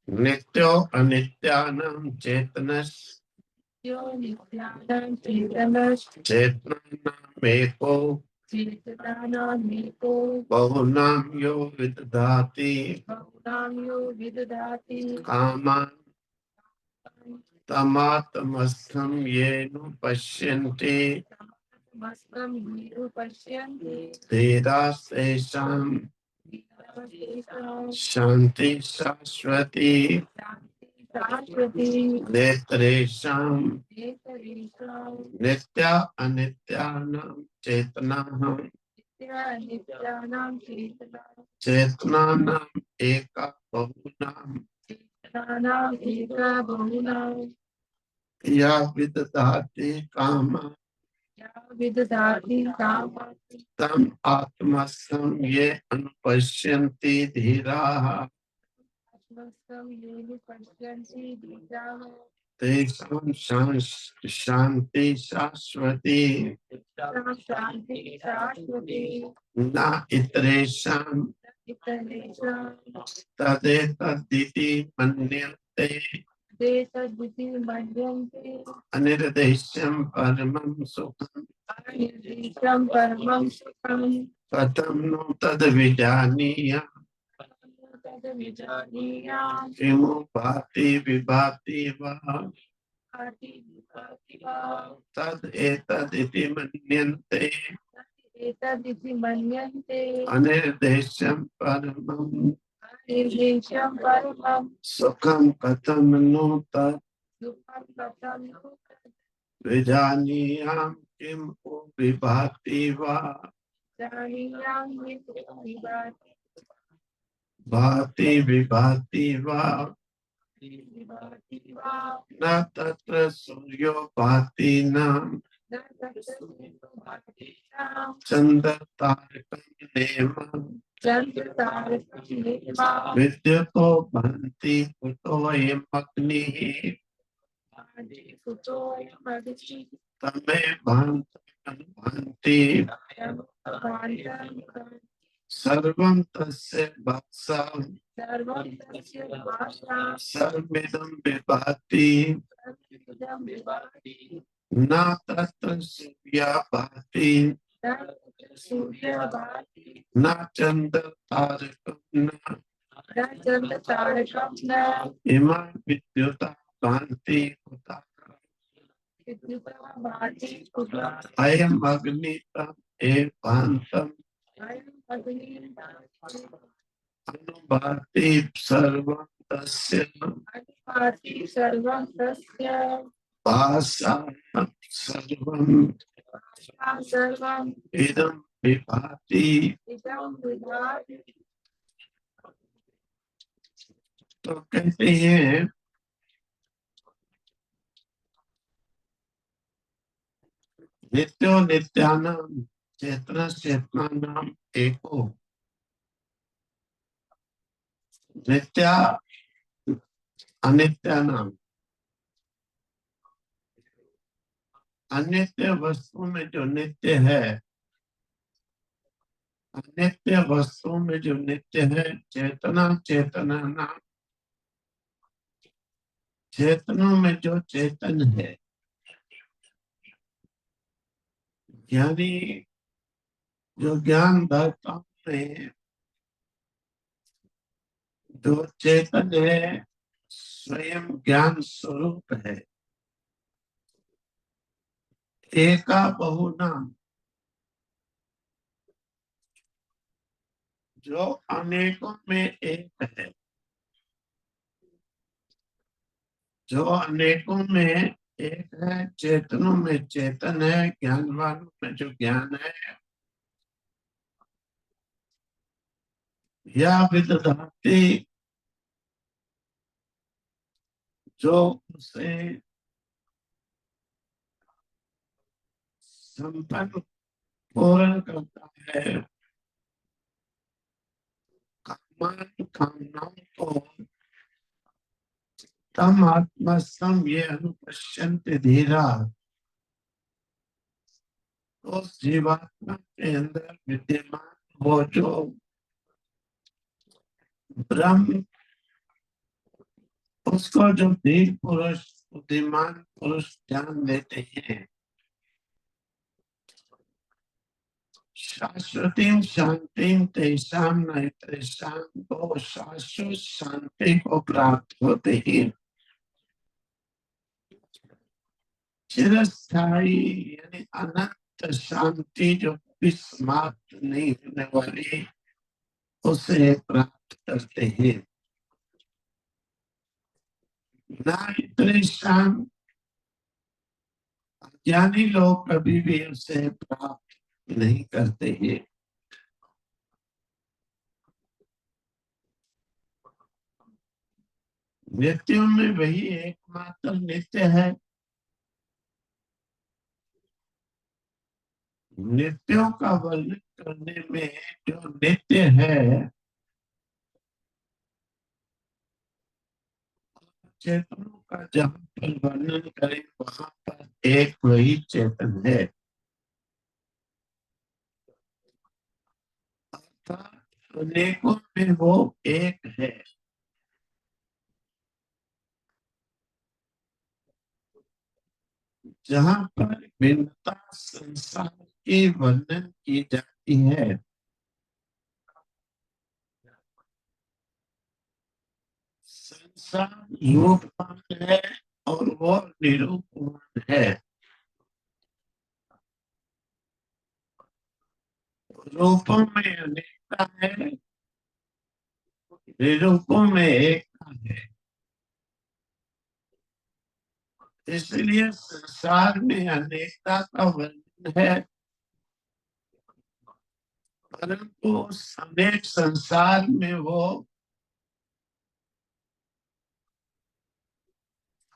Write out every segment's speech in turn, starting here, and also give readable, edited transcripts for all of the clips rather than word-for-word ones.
नित्यो अनित्यानां चेतनस् चेतनानामेको बहुनां यो विदधाति कामान् तमात्मस्थं येन पश्यन्ति धीरास्तेषां शान्ति शाश्वती नेत्रेषां नित्या अनित्यानां चेतनाः चेतनानाम् एका बहुनां या विदधाति कामान् तम आत्मस्थं ये अनुपश्यन्ति धीराः तेषां शान्ति शाश्वती न इतरेषां तदेतदिति मन्यन्ते अनिर्देश्यं परमं सुखम् कथं नु तद्विजानीयाम् किमु भाति विभाति वा तद एतदिति मन्यन्ते अनिर्देश्यं परमं सुखं कथं नु तत् विजानीयाम् किम विभाति वा भाति विभाति वा न तत्र सूर्यो भाति न चंद्र तारकं नेमं विद्युतो भान्ति कुतोऽयम् अग्निः तमे भान्ति सर्वं तस्य भाषा सर्वमिदं विभाति न तत्र सूर्या भाति न चंद्र तारकं न इमा विद्युता भान्ति कुतः अयम् अग्नितम् एव भान्तम् अनुभाति सर्वं तस्य भाषा सर्वं इदं विभाति। तो कहते हैं नित्यो नित्यानां चेतना चेतनानां एको नित्या अनित्यानां अनित्य वस्तु में जो नित्य है अनित्य वस्तु में जो नित्य है चेतना चेतना नाम चेतनों में जो चेतन है यानी जो ज्ञान दाताओं में जो चेतन है स्वयं ज्ञान स्वरूप है एका बहुनाम जो अनेकों में एक है जो अनेकों में एक है चेतनों में चेतन है ज्ञानवानों में जो ज्ञान है या विदधाति जो उसे संपन्न पूर्ण करता है कामनाओं को तम आत्मस्थम ये अनुपश्यन्ति धीरा तो जीवात्मा के अंदर विद्यमान वो जो ब्रह्म उसको जो धीर पुरुष, बुद्धिमान पुरुष ध्यान देते हैं, शाश्वतीम शांतिम तेषाम नैतरेषां, तो शाश्वत शांति को प्राप्त होते ही चिरस्थायी यानी अनंत शांति जो कभी समाप्त नहीं होने वाली, उसे प्राप्त करते हैं। नैतरेषां, ज्ञानी लोग कभी भी उसे प्राप्त नहीं करते हैं। मृत्यु में वही एकमात्र नित्य है। नित्यों का वर्णन करने में जो नित्य है, चेतनों का जहाँ पर वर्णन करें वहां पर एक वही चेतन है। अर्थात अनेकों में वो एक है। जहाँ पर भिन्नता संसार की वर्णन की जाती है, संसार रूपवान है और वो निरूपवान है। रूपों में अनेकता है, निरूपों में एकता है। इसलिए संसार में अनेकता का वर्णन है, परंतु उस अनेक संसार में वो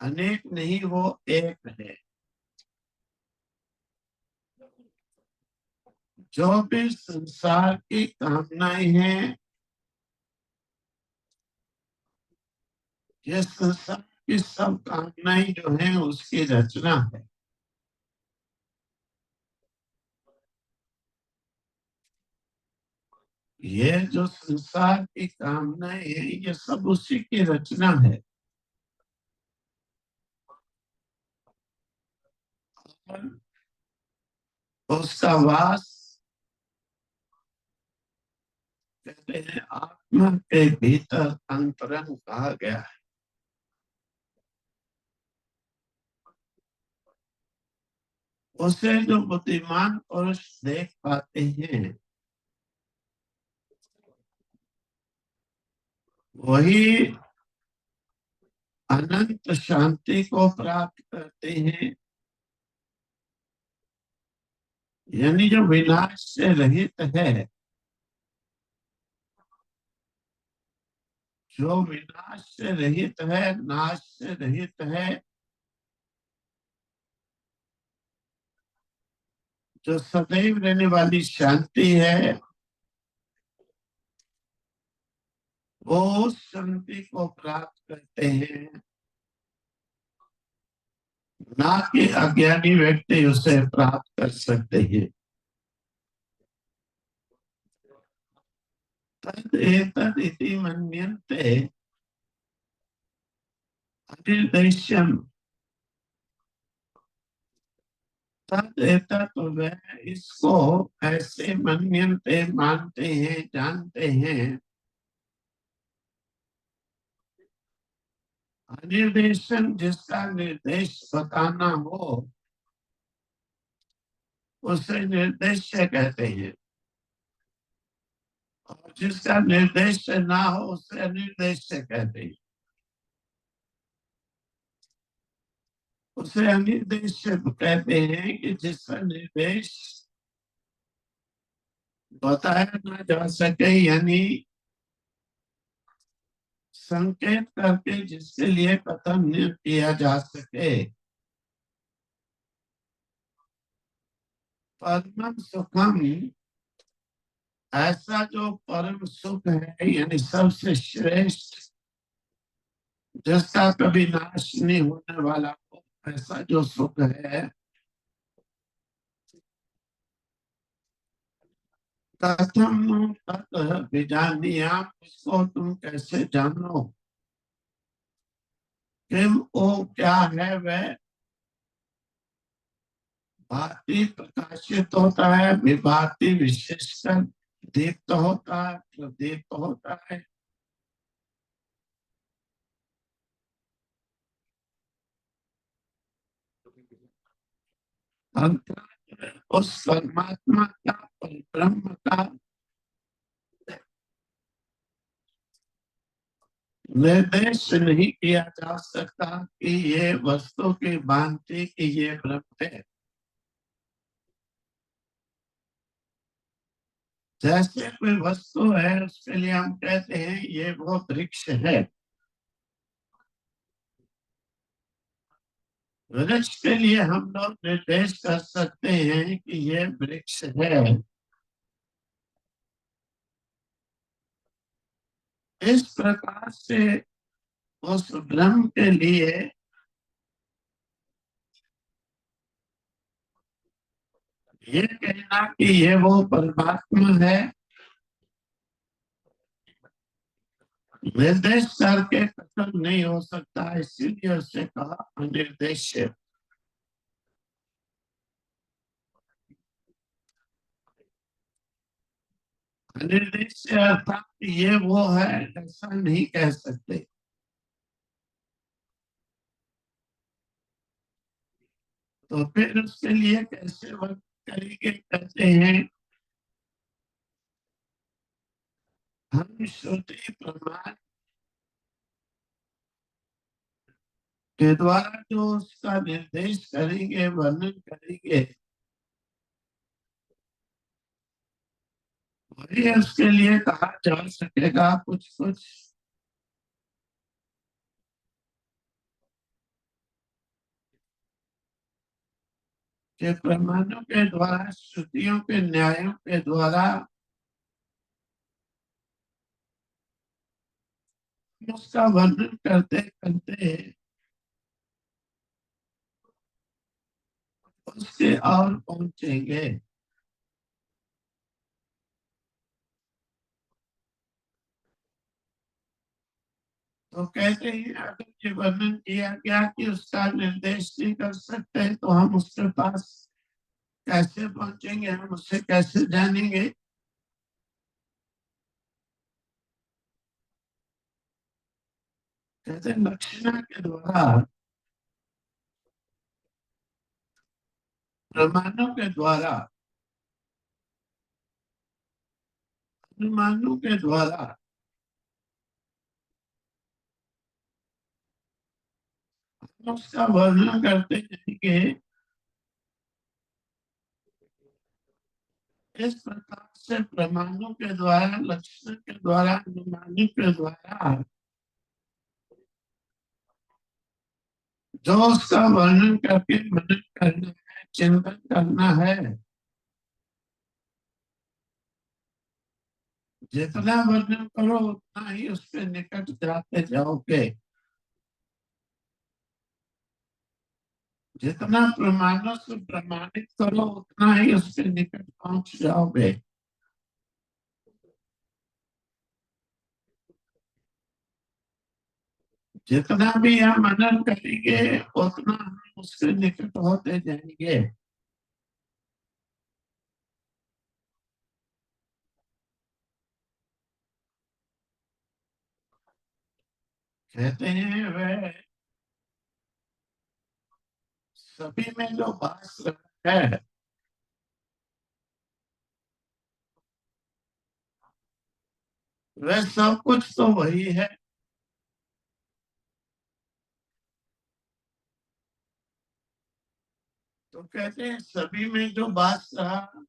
अनेक नहीं, वो एक है। जो भी संसार की कामनाएं हैं, ये संसार की सब कामनाएं जो है उसकी रचना है। ये जो संसार की कामनाएं है, ये सब उसी की रचना है। और उसका वास, कहते हैं, आत्मा के भीतर अंतरंग कहा गया है। उसे जो बुद्धिमान पुरुष देख पाते हैं, वही अनंत शांति को प्राप्त करते हैं। यानी जो विनाश से रहित है, जो विनाश से रहित है, नाश से रहित है, जो सदैव रहने वाली शांति है, वो उस शांति को प्राप्त करते हैं। ना कि अज्ञानी व्यक्ति उसे प्राप्त कर सकते हैं। तद एतद इति मन्यन्ते अनिर्देश्यम। तद एतद, तो वह इसको ऐसे मन्यन्ते मानते हैं, जानते हैं। अनिर्देशन, जिसका निर्देश बताना हो, उसे निर्देश्य कहते हैं। और जिसका निर्देश ना हो, उसे अनिर्देश्य कहते हैं। उसे अनिर्देश्य कहते हैं कि जिसका निर्देश बताया ना जा सके, यानी संकेत करके जिसके लिए कथन न किया जा सके। परम सुखम, ऐसा जो परम सुख है, यानी सबसे श्रेष्ठ, जिसका कभी नाश नहीं होने वाला हो, ऐसा जो सुख है, कथम तत् विजानीयाम, इसको तुम कैसे जानो। किम वो क्या है वह भांति प्रकाशित होता है, विभाति विशेषकर दीप्त होता है, प्रदीप्त होता है। अर्थात उस परमात्मा का, ब्रह्म का निर्देश नहीं किया जा सकता कि ये वस्तु की भांति कि ये ब्रह्म है। जैसे कोई वस्तु है उसके लिए हम कहते हैं ये वो वृक्ष है। वृक्ष के लिए हम लोग निर्देश कर सकते हैं कि ये वृक्ष है। इस प्रकार से उस ब्रह्म के लिए ये कहना कि ये वो परमात्मा है, निर्देश करके कथन नहीं हो सकता, इसीलिए उसे कहा अनिर्देश। अनिर्देश अर्थात ये वो है ऐसा नहीं कह सकते। तो फिर उसके लिए कैसे वर्क करेंगे, कहते हैं हम श्रुति प्रमाण के द्वारा जो उसका निर्देश करेंगे, वर्णन करेंगे, वही उसके लिए कहा जा सकेगा। कुछ कुछ के प्रमाणों के द्वारा, श्रुतियों के न्यायों के द्वारा उसका वर्णन करते करते उसके और पहुंचेंगे। तो कहते हैं अगर ये वर्णन किया गया कि उसका निर्देश नहीं कर सकते तो हम उसके पास कैसे पहुंचेंगे, हम उससे कैसे जानेंगे। कहते हैं लक्षणा के द्वारा, प्रमाणों के द्वारा, अनुमानों के द्वारा हम उसका वर्णन करते जाएंगे। इस प्रकार से प्रमाणों के द्वारा, लक्षण के द्वारा, अनुमानों के द्वारा जो उसका वर्णन करके मनन करना है, चिंतन करना है, जितना वर्णन करो उतना ही उसके निकट जाते जाओगे। जितना प्रमाणों से प्रमाणित करो उतना ही उसके निकट पहुंच जाओगे। जितना भी हम मनन करेंगे उतना हम उसके निकट होते जाएंगे। कहते हैं वह सभी में जो वास है, वह सब कुछ तो वही है। तो कहते हैं सभी में जो वास रहा,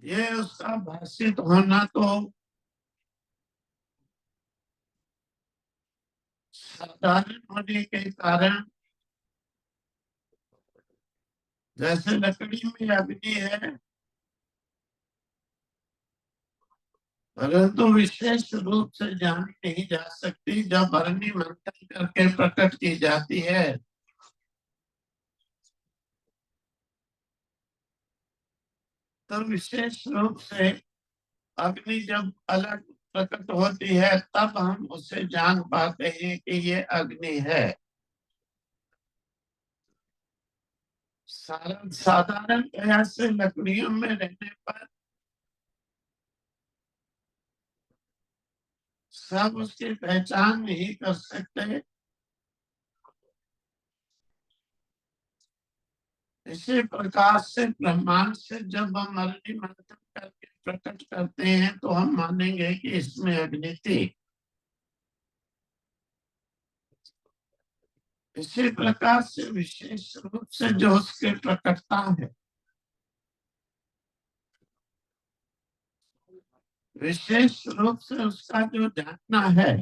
ये उसका भाषित होना तो साधारण होने के कारण, जैसे लकड़ी में अग्नि है परंतु विशेष रूप से जानी नहीं जा सकती, जब अग्नि मंथन करके प्रकट की जाती है तो विशेष रूप से अग्नि जब अलग प्रकट होती है तब हम उसे जान पाते हैं कि ये अग्नि है। साधारण प्रयास से लकड़ियों में रहने पर सब उसकी पहचान नहीं कर सकते। इसी प्रकार से ब्रह्मांड से जब हम अग्नि मंथन करके प्रकट करते हैं तो हम मानेंगे कि इसमें अग्नि थी। इसी प्रकार से विशेष रूप से जो उसकी प्रकटता है, विशेष रूप से उसका जो जानना है,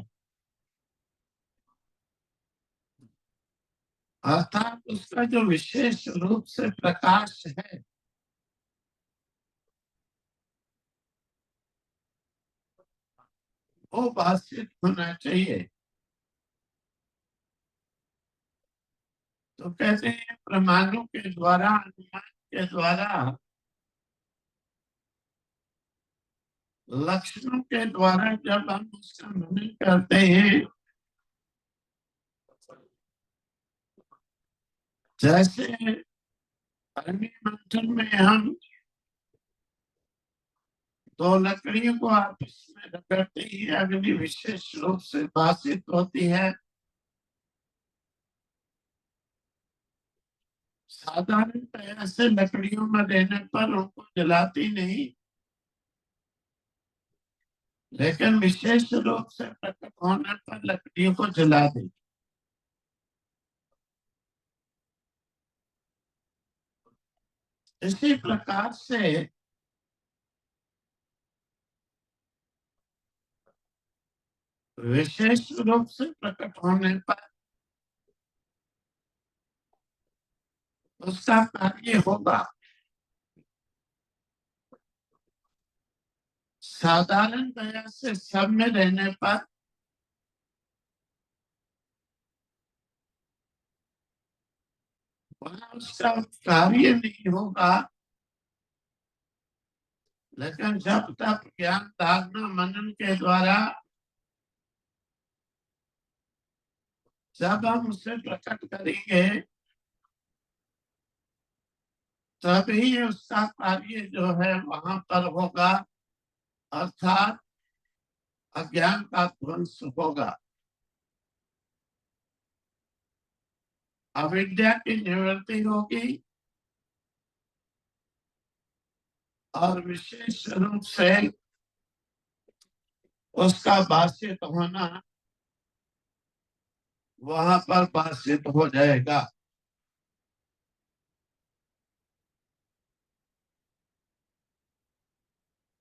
अर्थात उसका जो विशेष रूप से प्रकाश है, वो भाषित होना चाहिए। तो कहते हैं प्रमाणों के द्वारा, अनुमान के द्वारा, लक्षणों के द्वारा जब हम उसका मनन करते हैं, जैसे अग्नि मंथन में हम दो लकड़ियों को आपस में रगड़ते ही अग्नि विशेष रूप से भाषित होती है। साधारण तरह से लकड़ियों में रहने पर उनको जलाती नहीं, लेकिन विशेष रूप से प्रकट होने पर लकड़ियों को जला देती। इसी प्रकार से विशेष रूप से प्रकट होने पर उसका कार्य होगा। साधारण दया से सब में रहने पर वहाँ उसका कार्य नहीं होगा, लेकिन जब तक ज्ञान धारणा मनन के द्वारा जब हम उसे प्रकट करेंगे तभी उसका कार्य जो है वहां पर होगा, अर्थात अज्ञान का ध्वंस होगा, अविद्या की निवृत्ति होगी और विशेष रूप से उसका भाषित होना वहां पर भाषित हो जाएगा।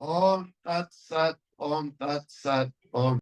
ओम तत्सत, ओम तत्सत, ओम।